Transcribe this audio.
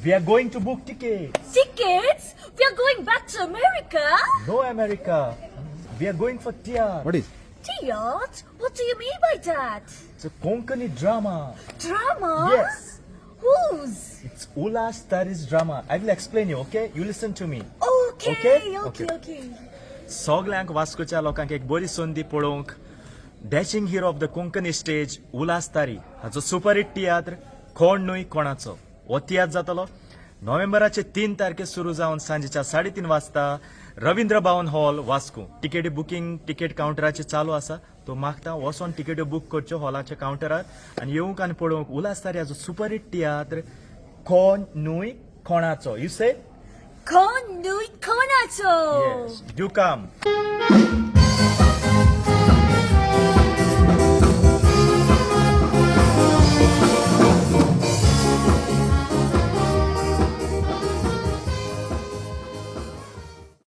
We are going to book tickets. Tickets? We are going back to America? No, America. We are going for Tiatr. What is? Tiatr? What do you mean by that? It's a Konkani drama. Drama? Yes. Whose? It's Ulhas Tari's drama. I will explain you, okay? You listen to me. Okay, Okay? okay. सगळ्यांक वास्कोच्या लोकांक एक बरी संदी पळोवंक dashing hero of the Konkani stage Ulhas Tari हाचो super hit tiatr कोण न्हय कोणाचो हो तियात्र जातलो नोव्हेंबराचे 3 तारखे सुरू जावन सांजेच्या 3:30 वाजता रवींद्र भवन हॉल वास्को तिकेटी बुकींग तिकेट काउंटराचेर चालू आसा तो मागता वचोन तिकेट्यो बूक करच्यो हॉलाच्या काउंटरार आनी येवंक आनी पळोवंक उल्हास तारी हाचो सुपर हिट तियात्र कोण न्हय कोणाचो यू से Konnacho. Yes, do come.